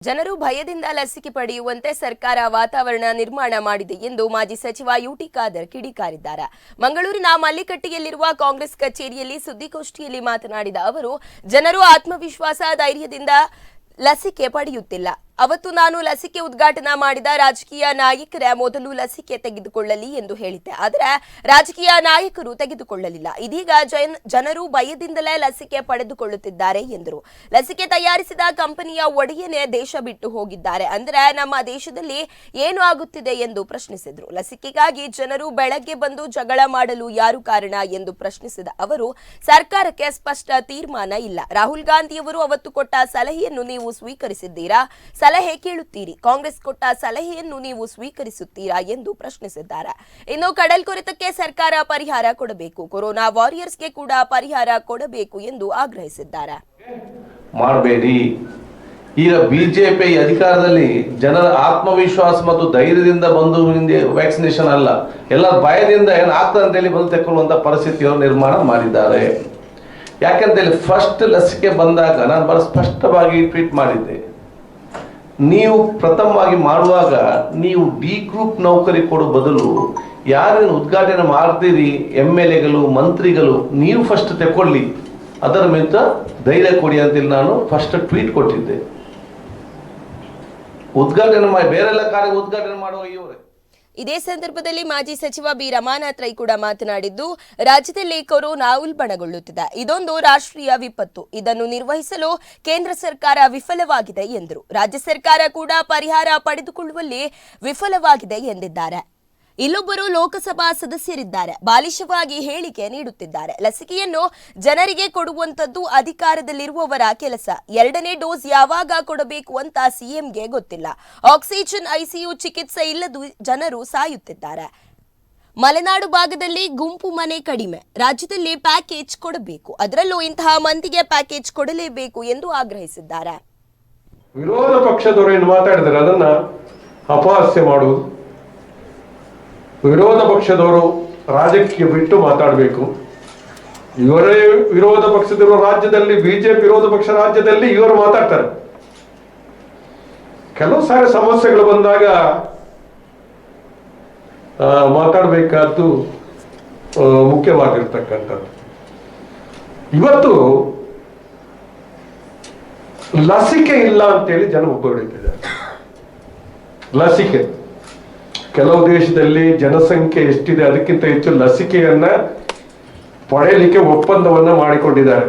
ಜನರು ಭಯದಿಂದ ಲಸಿಕೆ ಪಡೆಯುವಂತೆ ಸರ್ಕಾರ ವಾತಾವರಣ ನಿರ್ಮಾಣ ಮಾಡಿದೆ ಎಂದು ಮಾಜಿ ಸಚಿವ ಯುಟಿ ಖಾದರ್ ಕಿಡಿಕಾರಿದ್ದಾರೆ. ಮಂಗಳೂರಿನ ಮಲ್ಲಿಕಟ್ಟಿಯಲ್ಲಿರುವ ಕಾಂಗ್ರೆಸ್ ಕಚೇರಿಯಲ್ಲಿ ಸುದ್ದಿಗೋಷ್ಠಿಯಲ್ಲಿ ಮಾತನಾಡಿದ ಅವರು, ಜನರು ಆತ್ಮವಿಶ್ವಾಸ ಧೈರ್ಯದಿಂದ ಲಸಿಕೆ ಪಡೆಯುತ್ತಿಲ್ಲ. ಅವತ್ತು ನಾನು ಲಸಿಕೆ ಉದ್ಘಾಟನಾ ಮಾಡಿದ ರಾಜಕೀಯ ನಾಯಕರ ಮೊದಲು ಲಸಿಕೆ ತೆಗೆದುಕೊಳ್ಳಲಿ ಎಂದು ಹೇಳಿದ್ದೆ. ಆದರೆ ರಾಜಕೀಯ ನಾಯಕರು ತೆಗೆದುಕೊಳ್ಳಲಿಲ್ಲ. ಇದೀಗ ಜನರು ಭಯದಿಂದಲೇ ಲಸಿಕೆ ಪಡೆದುಕೊಳ್ಳುತ್ತಿದ್ದಾರೆ ಎಂದರು. ಲಸಿಕೆ ತಯಾರಿಸಿದ ಕಂಪನಿಯ ಒಡೆಯನೇ ದೇಶ ಬಿಟ್ಟು ಹೋಗಿದ್ದಾರೆ. ಅಂದರೆ ನಮ್ಮ ದೇಶದಲ್ಲಿ ಏನು ಆಗುತ್ತಿದೆ ಎಂದು ಪ್ರಶ್ನಿಸಿದರು. ಲಸಿಕೆಗಾಗಿ ಜನರು ಬೆಳಗ್ಗೆ ಬಂದು ಜಗಳ ಮಾಡಲು ಯಾರು ಕಾರಣ ಎಂದು ಪ್ರಶ್ನಿಸಿದ ಅವರು, ಸರ್ಕಾರಕ್ಕೆ ಸ್ಪಷ್ಟ ತೀರ್ಮಾನ ಇಲ್ಲ. ರಾಹುಲ್ ಗಾಂಧಿಯವರು ಅವತ್ತು ಕೊಟ್ಟ ಸಲಹೆಯನ್ನು ನೀವು ಸ್ವೀಕರಿಸಿದ್ದೀರಾ? ಸಲಹೆ ಕೇಳುತ್ತೀರಿ, ಕಾಂಗ್ರೆಸ್ ಕೊಟ್ಟ ಸಲಹೆಯನ್ನು ನೀವು ಸ್ವೀಕರಿಸುತ್ತೀರಾ ಎಂದು ಪ್ರಶ್ನಿಸಿದ್ದಾರೆ. ಇನ್ನು ಕಡಲ್ಕೊರೆತಕ್ಕೆ ಸರ್ಕಾರ ಪರಿಹಾರ ಕೊಡಬೇಕು, ಕೊರೋನಾ ವಾರಿಯರ್ಸ್ಗೆ ಕೂಡ ಪರಿಹಾರ ಕೊಡಬೇಕು ಎಂದು ಆಗ್ರಹಿಸಿದ್ದಾರೆ. ಮಾಡಬೇಡಿ. ಈಗ ಬಿಜೆಪಿ ಅಧಿಕಾರದಲ್ಲಿ ಜನರ ಆತ್ಮವಿಶ್ವಾಸ ಮತ್ತು ಧೈರ್ಯದಿಂದ ಬಂದು ವ್ಯಾಕ್ಸಿನೇಷನ್ ಅಲ್ಲ, ಎಲ್ಲ ಭಯದಿಂದ ಏನು ಆಗ್ತದೆ ಅಂತೇಳಿ ಬಂದು ತೆಕ್ಕೊಳ್ಳುವಂತ ಪರಿಸ್ಥಿತಿಯನ್ನು ನಿರ್ಮಾಣ ಮಾಡಿದ್ದಾರೆ. ಯಾಕೆಂತೇಳಿ ಫಸ್ಟ್ ಲಸಿಕೆ ಬಂದಾಗ ನಾನು ಬಹಳ ಸ್ಪಷ್ಟವಾಗಿ ಟ್ವೀಟ್ ಮಾಡಿದ್ದೆ, ನೀವು ಪ್ರಥಮವಾಗಿ ಮಾಡುವಾಗ ನೀವು ಡಿ ಗ್ರೂಪ್ ನೌಕರಿ ಕೊಡೋ ಬದಲು ಯಾರೇನು ಉದ್ಘಾಟನೆ ಮಾಡ್ತೀರಿ MLAಗಳು ಮಂತ್ರಿಗಳು ನೀವು ಫಸ್ಟ್ ತಗೊಳ್ಳಿ, ಅದರ ಮೇಲೆ ಧೈರ್ಯ ಕೊಡಿ ಅಂತೇಳಿ ನಾನು ಫಸ್ಟ್ ಟ್ವೀಟ್ ಕೊಟ್ಟಿದ್ದೆ. ಉದ್ಘಾಟನೆ ಮಾಡಿ ಬೇರೆಲ್ಲ ಕಾರ್ಯ ಉದ್ಘಾಟನೆ ಮಾಡುವ ಇವರೇ. ಇದೇ ಸಂದರ್ಭದಲ್ಲಿ ಮಾಜಿ ಸಚಿವ ಬಿ ರಮಾನಾಥ್ ರೈ ಕೂಡ ಮಾತನಾಡಿದ್ದು, ರಾಜ್ಯದಲ್ಲಿ ಕೊರೋನಾ ಉಲ್ಬಣಗೊಳ್ಳುತ್ತಿದೆ. ಇದೊಂದು ರಾಷ್ಟ್ರೀಯ ವಿಪತ್ತು. ಇದನ್ನು ನಿರ್ವಹಿಸಲು ಕೇಂದ್ರ ಸರ್ಕಾರ ವಿಫಲವಾಗಿದೆ ಎಂದರು. ರಾಜ್ಯ ಸರ್ಕಾರ ಕೂಡ ಪರಿಹಾರ ಪಡೆದುಕೊಳ್ಳುವಲ್ಲಿ ವಿಫಲವಾಗಿದೆ ಎಂದಿದ್ದಾರೆ. ಇಲ್ಲೊಬ್ಬರು ಲೋಕಸಭಾ ಸದಸ್ಯರಿದ್ದಾರೆ, ಬಾಲಿಶವಾಗಿ ಹೇಳಿಕೆ ನೀಡುತ್ತಿದ್ದಾರೆ. ಲಸಿಕೆಯನ್ನು ಜನರಿಗೆ ಕೊಡುವಂತದ್ದು ಅಧಿಕಾರದಲ್ಲಿರುವವರ ಕೆಲಸ. 2ನೇ ಡೋಸ್ ಯಾವಾಗ ಕೊಡಬೇಕು ಅಂತ ಸಿಎಂಗೆ ಗೊತ್ತಿಲ್ಲ. ಆಕ್ಸಿಜನ್ ICU ಚಿಕಿತ್ಸೆ ಇಲ್ಲದು ಜನರು ಸಾಯುತ್ತಿದ್ದಾರೆ. ಮಲೆನಾಡು ಭಾಗದಲ್ಲಿ ಗುಂಪು ಮನೆ ಕಡಿಮೆ, ರಾಜ್ಯದಲ್ಲಿ ಪ್ಯಾಕೇಜ್ ಕೊಡಬೇಕು, ಅದರಲ್ಲೂ ಇಂತಹ ಮಂದಿಗೆ ಪ್ಯಾಕೇಜ್ ಕೊಡಲೇಬೇಕು ಎಂದು ಆಗ್ರಹಿಸಿದ್ದಾರೆ. ವಿರೋಧ ಪಕ್ಷದವರು ಏನು ಮಾತಾಡಿದರೆ ಅದನ್ನ ಅಪಹಾಸ್ಯ ಮಾಡುವುದು. ವಿರೋಧ ಪಕ್ಷದವರು ರಾಜಕೀಯ ಬಿಟ್ಟು ಮಾತಾಡಬೇಕು. ಇವರೇ ವಿರೋಧ ಪಕ್ಷದವರು ರಾಜ್ಯದಲ್ಲಿ, ಬಿಜೆಪಿ ವಿರೋಧ ಪಕ್ಷ ರಾಜ್ಯದಲ್ಲಿ ಇವರು ಮಾತಾಡ್ತಾರೆ. ಕೆಲವು ಸಾರಿ ಸಮಸ್ಯೆಗಳು ಬಂದಾಗ ಮಾತಾಡಬೇಕಾದ್ದು ಮುಖ್ಯವಾಗಿರ್ತಕ್ಕಂಥದ್ದು. ಇವತ್ತು ಲಸಿಕೆ ಇಲ್ಲ ಅಂತೇಳಿ ಜನ ಒಬ್ಬರಿದ್ದಾರೆ. ಲಸಿಕೆ ಕೆಲವು ದೇಶದಲ್ಲಿ ಜನಸಂಖ್ಯೆ ಎಷ್ಟಿದೆ ಅದಕ್ಕಿಂತ ಹೆಚ್ಚು ಲಸಿಕೆಯನ್ನ ಪಡೆಯಲಿಕ್ಕೆ ಒಪ್ಪಂದವನ್ನ ಮಾಡಿಕೊಂಡಿದ್ದಾರೆ.